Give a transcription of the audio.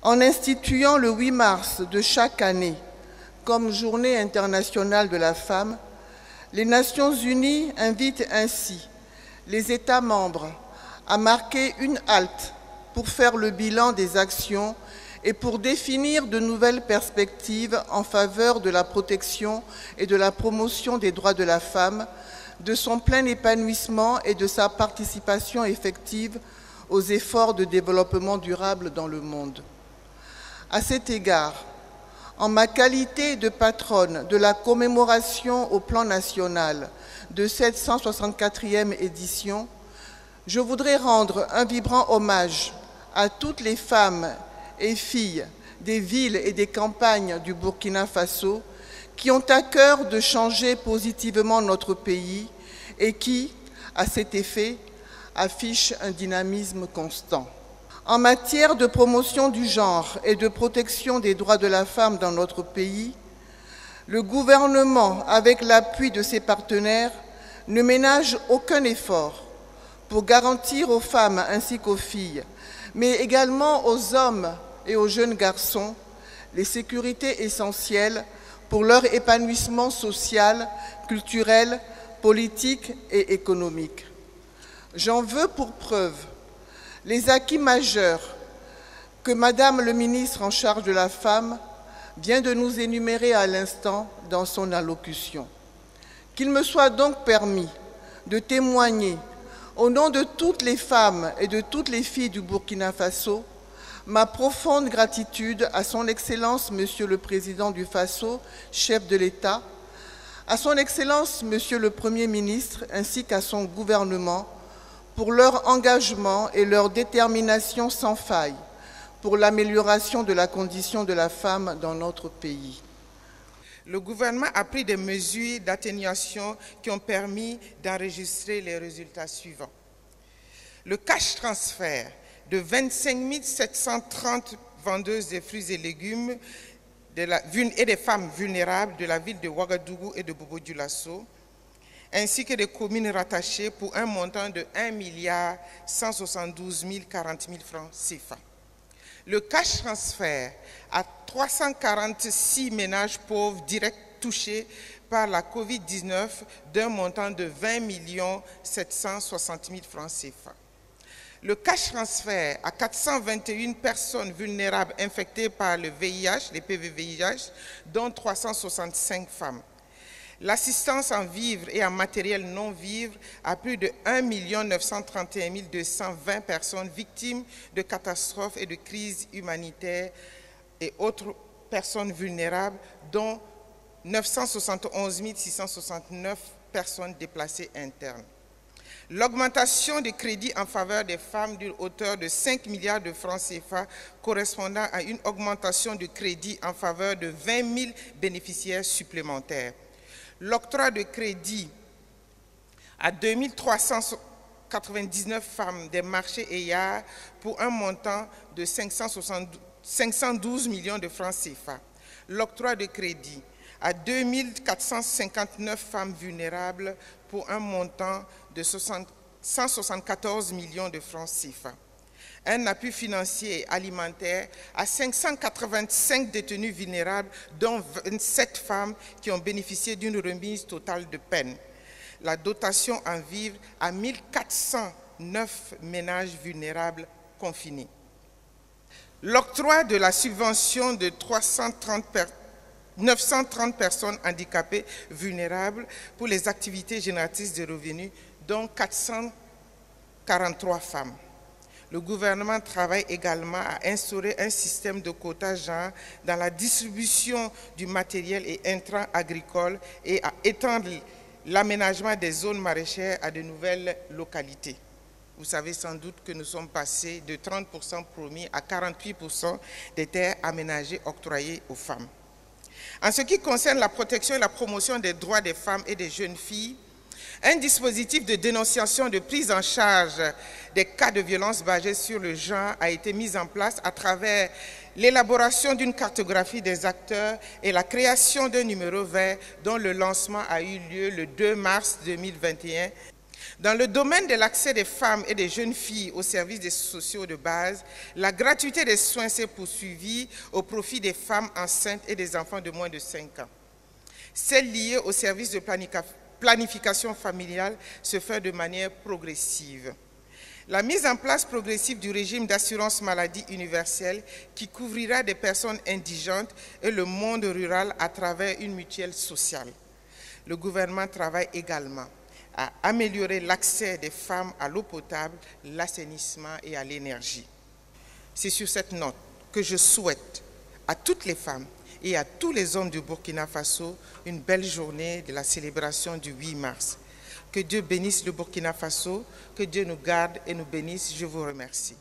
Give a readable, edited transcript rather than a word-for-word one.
En instituant le 8 mars de chaque année comme Journée internationale de la femme, les Nations unies invitent ainsi les États membres à marquer une halte pour faire le bilan des actions et pour définir de nouvelles perspectives en faveur de la protection et de la promotion des droits de la femme, de son plein épanouissement et de sa participation effective aux efforts de développement durable dans le monde. À cet égard, en ma qualité de patronne de la commémoration au plan national de cette 164e édition, je voudrais rendre un vibrant hommage à toutes les femmes et filles des villes et des campagnes du Burkina Faso qui ont à cœur de changer positivement notre pays et qui, à cet effet, affichent un dynamisme constant. En matière de promotion du genre et de protection des droits de la femme dans notre pays, le gouvernement, avec l'appui de ses partenaires, ne ménage aucun effort pour garantir aux femmes ainsi qu'aux filles, mais également aux hommes et aux jeunes garçons, les sécurités essentielles pour leur épanouissement social, culturel, politique et économique. J'en veux pour preuve les acquis majeurs que Madame le ministre en charge de la femme vient de nous énumérer à l'instant dans son allocution. Qu'il me soit donc permis de témoigner, au nom de toutes les femmes et de toutes les filles du Burkina Faso, ma profonde gratitude à son Excellence Monsieur le Président du Faso, chef de l'État, à son Excellence Monsieur le Premier ministre ainsi qu'à son gouvernement pour leur engagement et leur détermination sans faille pour l'amélioration de la condition de la femme dans notre pays. Le gouvernement a pris des mesures d'atténuation qui ont permis d'enregistrer les résultats suivants. Le cash transfert de 25 730 vendeuses de fruits et légumes et des femmes vulnérables de la ville de Ouagadougou et de Bobo-Dioulasso, ainsi que des communes rattachées pour un montant de 1 172 040 000 francs CFA. Le cash transfert à 346 ménages pauvres directs touchés par la COVID-19 d'un montant de 20 760 000 francs CFA. Le cash transfert à 421 personnes vulnérables infectées par le VIH, les PV-VIH, dont 365 femmes. L'assistance en vivres et en matériel non-vivre à plus de 1 931 220 personnes victimes de catastrophes et de crises humanitaires et autres personnes vulnérables, dont 971 669 personnes déplacées internes. L'augmentation des crédits en faveur des femmes d'une hauteur de 5 milliards de francs CFA correspondant à une augmentation de crédits en faveur de 20 000 bénéficiaires supplémentaires. L'octroi de crédit à 2399 femmes des marchés EYAR pour un montant de 512 millions de francs CFA. L'octroi de crédit à 2459 femmes vulnérables pour un montant de 174 millions de francs CFA. Un appui financier et alimentaire à 585 détenus vulnérables, dont 27 femmes qui ont bénéficié d'une remise totale de peine. La dotation en vivres à 1409 ménages vulnérables confinés. L'octroi de la subvention de 930 personnes handicapées vulnérables pour les activités génératrices de revenus, dont 443 femmes. Le gouvernement travaille également à instaurer un système de quotas genre dans la distribution du matériel et intrants agricoles et à étendre l'aménagement des zones maraîchères à de nouvelles localités. Vous savez sans doute que nous sommes passés de 30% promis à 48% des terres aménagées octroyées aux femmes. En ce qui concerne la protection et la promotion des droits des femmes et des jeunes filles, un dispositif de dénonciation de prise en charge des cas de violence basée sur le genre a été mis en place à travers l'élaboration d'une cartographie des acteurs et la création d'un numéro vert dont le lancement a eu lieu le 2 mars 2021 Dans le domaine de l'accès des femmes et des jeunes filles aux services des sociaux de base, la gratuité des soins s'est poursuivie au profit des femmes enceintes et des enfants de moins de 5 ans. Celle liée aux services de planification familiale se fait de manière progressive. La mise en place progressive du régime d'assurance maladie universelle qui couvrira des personnes indigentes et le monde rural à travers une mutuelle sociale. Le gouvernement travaille également à améliorer l'accès des femmes à l'eau potable, l'assainissement et à l'énergie. C'est sur cette note que je souhaite à toutes les femmes et à tous les hommes du Burkina Faso une belle journée de la célébration du 8 mars. Que Dieu bénisse le Burkina Faso, que Dieu nous garde et nous bénisse. Je vous remercie.